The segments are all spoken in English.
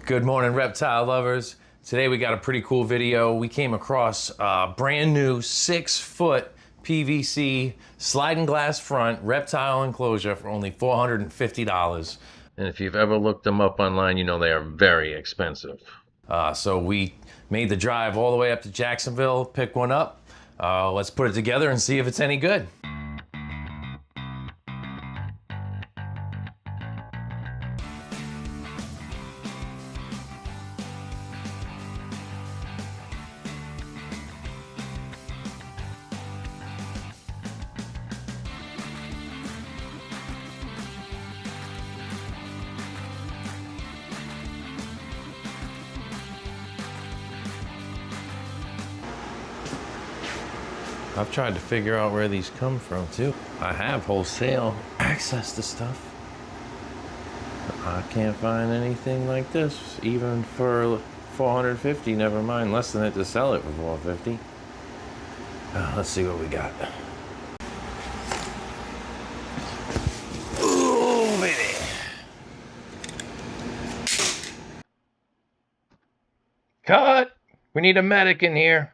Good morning, reptile lovers. Today we got a pretty cool video. We came across a brand new 6-foot PVC sliding glass front reptile enclosure for only $450. And if you've ever looked them up online, you know they are very expensive. So we made the drive all the way up to Jacksonville, pick one up. Let's put it together and see if it's any good. I've tried to figure out where these come from too. I have wholesale access to stuff. I can't find anything like this, even for $450, never mind less than it to sell it for $450. Let's see what we got. Ooh, baby. Cut! We need a medic in here.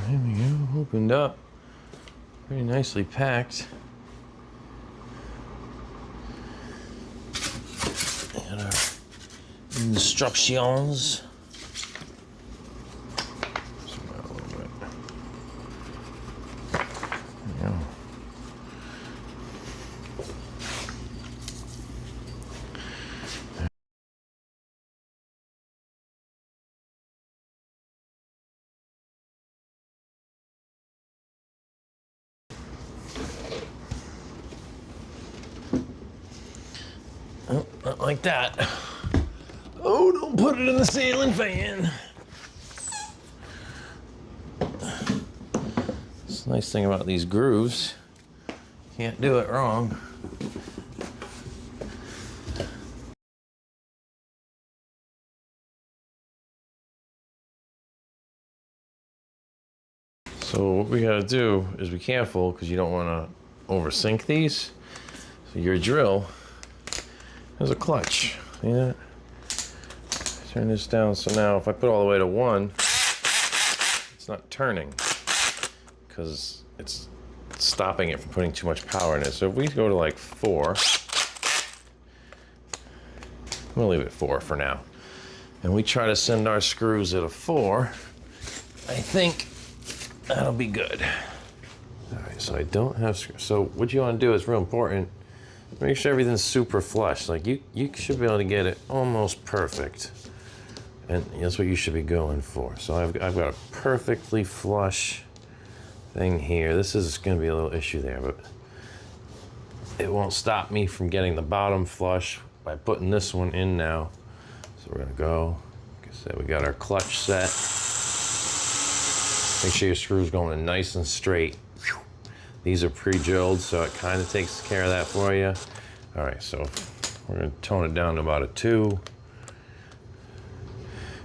There we go, opened up. Pretty nicely packed. And our instructions. Oh, not like that. Oh, don't put it in the ceiling fan. It's the nice thing about these grooves. Can't do it wrong. So what we gotta do is be careful because you don't want to oversink these. So your drill has a clutch. See that? Turn this down so now if I put it all the way to 1, it's not turning because it's stopping it from putting too much power in it. So if we go to like 4, I'm gonna leave it 4 for now. And we try to send our screws at a 4, I think that'll be good. All right, so I don't have screws. So what you want to do is real important. Make sure everything's super flush. Like you should be able to get it almost perfect. And that's what you should be going for. So I've got a perfectly flush thing here. This is gonna be a little issue there, but it won't stop me from getting the bottom flush by putting this one in now. So we're gonna go, like I said, we got our clutch set. Make sure your screw's going in nice and straight. These are pre-drilled, so it kind of takes care of that for you. All right, so we're gonna tone it down to about a 2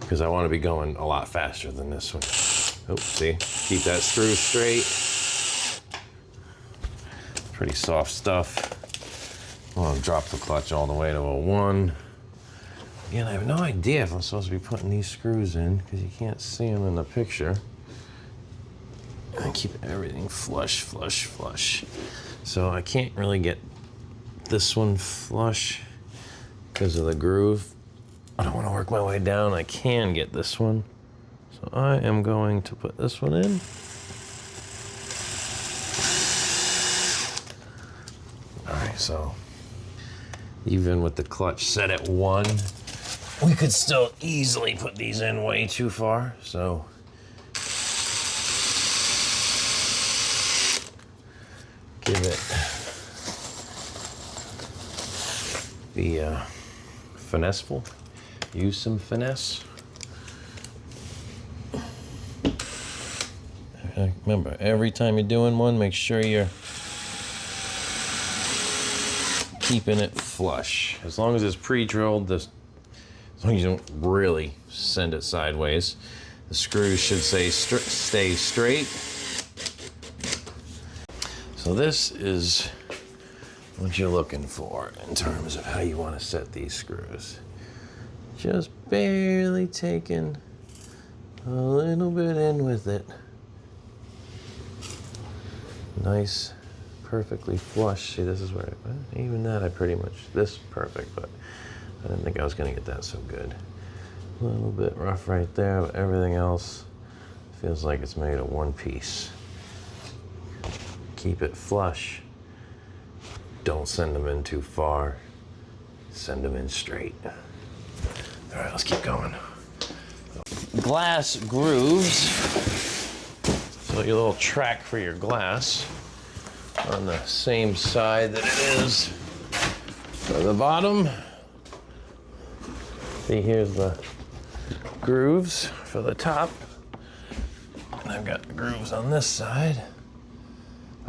because I want to be going a lot faster than this one. Oh, see, keep that screw straight. Pretty soft stuff. I want to drop the clutch all the way to a 1. Again, I have no idea if I'm supposed to be putting these screws in because you can't see them in the picture. And keep everything flush, flush, flush. So I can't really get this one flush because of the groove. I don't want to work my way down. I can get this one. So I am going to put this one in. All right, so even with the clutch set at 1, we could still easily put these in way too far. So give it the finesseful. Use some finesse. Remember, every time you're doing one, make sure you're keeping it flush. As long as it's pre-drilled, as long as you don't really send it sideways, the screws should stay straight. So this is what you're looking for in terms of how you want to set these screws. Just barely taking a little bit in with it. Nice, perfectly flush. See, this is where, even that I pretty much, this perfect, but I didn't think I was gonna get that so good. A little bit rough right there, but everything else feels like it's made of one piece. Keep it flush. Don't send them in too far. Send them in straight. All right, let's keep going. Glass grooves. So your little track for your glass on the same side that it is for the bottom. See, here's the grooves for the top. And I've got the grooves on this side.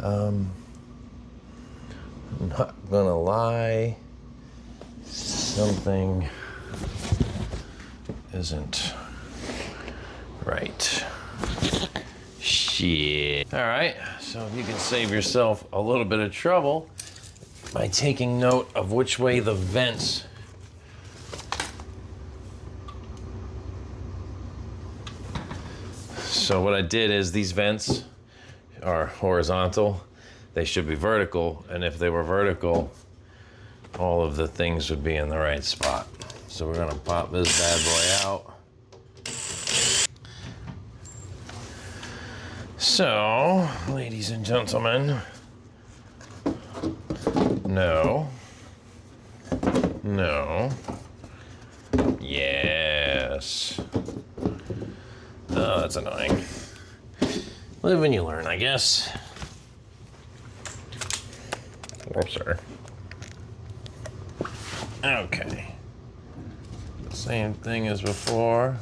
I'm not gonna lie, something isn't right. Shit. All right, so if you can save yourself a little bit of trouble by taking note of which way the vents So what I did is these vents are horizontal. They should be vertical, and if they were vertical, all of the things would be in the right spot. So we're gonna pop this bad boy out. So, ladies and gentlemen, no, yes. Oh, that's annoying. Live and you learn, I guess. Oh, sorry. Okay. Same thing as before.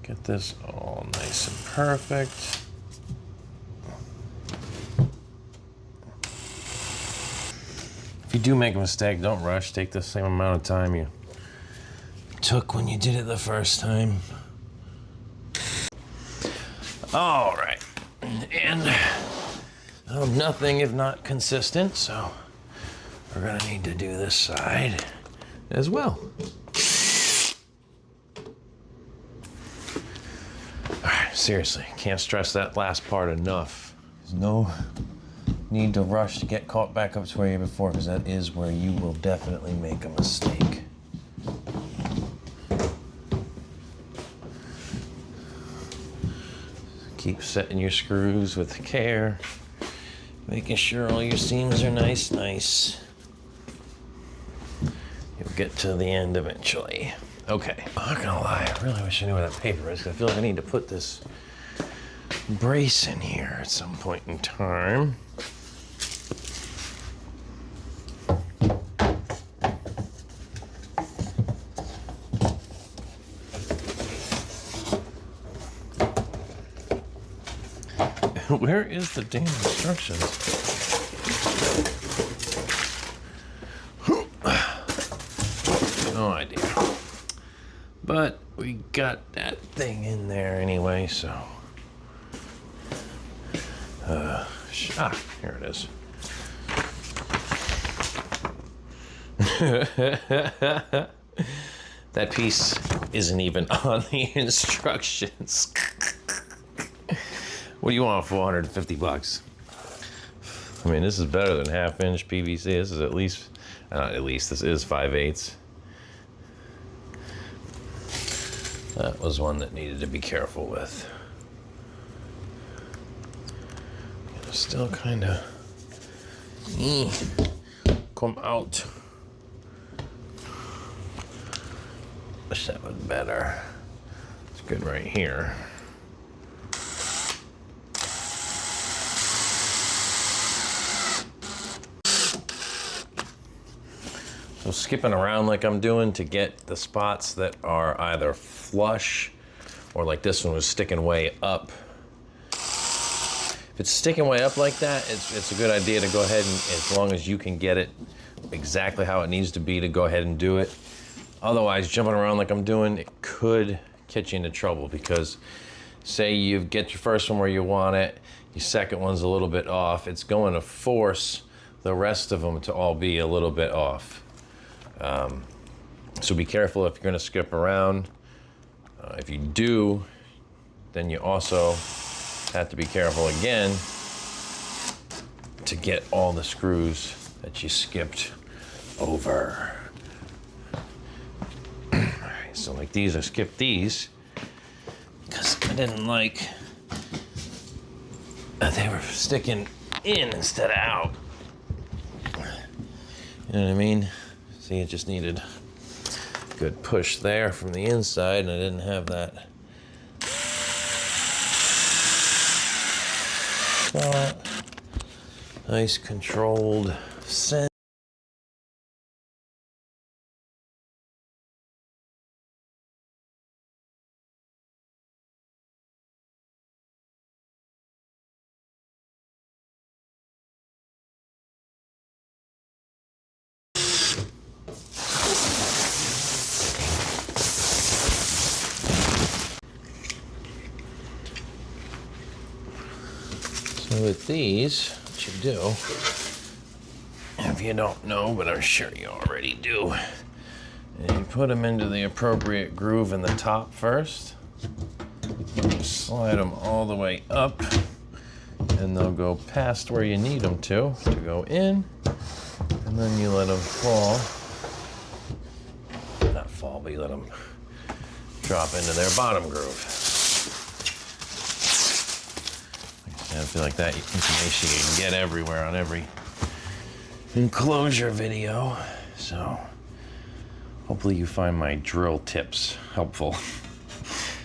Get this all nice and perfect. If you do make a mistake, don't rush. Take the same amount of time you took when you did it the first time. All right. And nothing if not consistent, so we're gonna need to do this side as well. All right, seriously, can't stress that last part enough. There's no need to rush to get caught back up to where you were before, because that is where you will definitely make a mistake. Keep setting your screws with care, making sure all your seams are nice. You'll get to the end eventually. Okay, I'm not gonna lie, I really wish I knew where that paper is, because I feel like I need to put this brace in here at some point in time. Where is the damn instructions? No idea. But we got that thing in there anyway, so. Here it is. That piece isn't even on the instructions. What do you want, 450 bucks? I mean, this is better than half-inch PVC. This is this is 5/8. That was one that needed to be careful with. Still kind of come out. Wish that was better. It's good right here. So skipping around like I'm doing to get the spots that are either flush or like this one was sticking way up. If it's sticking way up like that, it's a good idea to go ahead and, as long as you can get it exactly how it needs to be, to go ahead and do it. Otherwise, jumping around like I'm doing, it could get you into trouble, because say you get your first one where you want it, the second one's a little bit off, it's going to force the rest of them to all be a little bit off. So be careful if you're going to skip around. If you do, then you also have to be careful again to get all the screws that you skipped over. All right, so like these, I skipped these because I didn't like that they were sticking in instead of out. You know what I mean? See, it just needed a good push there from the inside, and I didn't have that. Nice controlled scent. So with these, what you do, if you don't know, but I'm sure you already do, is you put them into the appropriate groove in the top first. You slide them all the way up, and they'll go past where you need them to go in, and then you let them fall. Not fall, but you let them drop into their bottom groove. I feel like that information you can get everywhere on every enclosure video. So hopefully you find my drill tips helpful.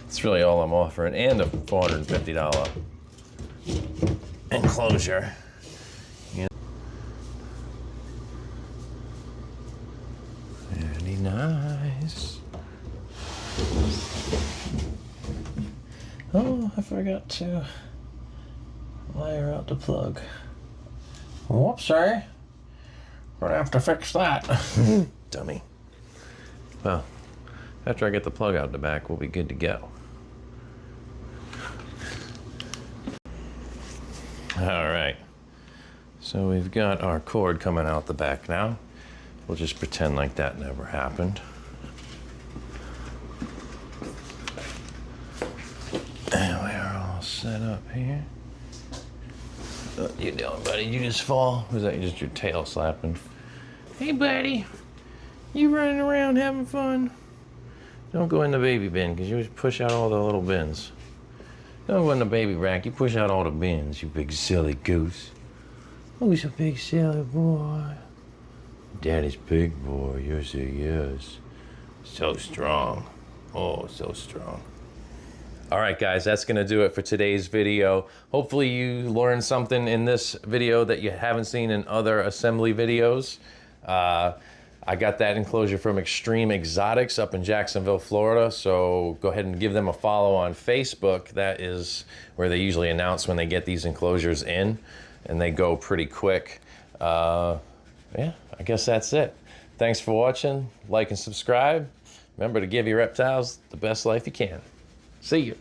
It's really all I'm offering, and a $450 enclosure. Very nice. Oh, I forgot to wire out the plug. Whoops, sorry. Gonna have to fix that. Dummy. Well, after I get the plug out the back, we'll be good to go. All right. So we've got our cord coming out the back now. We'll just pretend like that never happened. And we are all set up here. What you doing, buddy? You just fall? Was that just your tail slapping? Hey, buddy. You running around having fun? Don't go in the baby bin, because you just push out all the little bins. Don't go in the baby rack. You push out all the bins, you big silly goose. Oh, he's a big silly boy. Daddy's big boy. Yes, he is. So strong. Oh, so strong. All right, guys, that's gonna do it for today's video. Hopefully you learned something in this video that you haven't seen in other assembly videos. I got that enclosure from Extreme Exotics up in Jacksonville, Florida. So go ahead and give them a follow on Facebook. That is where they usually announce when they get these enclosures in, and they go pretty quick. Yeah, I guess that's it. Thanks for watching. Like and subscribe. Remember to give your reptiles the best life you can. See you.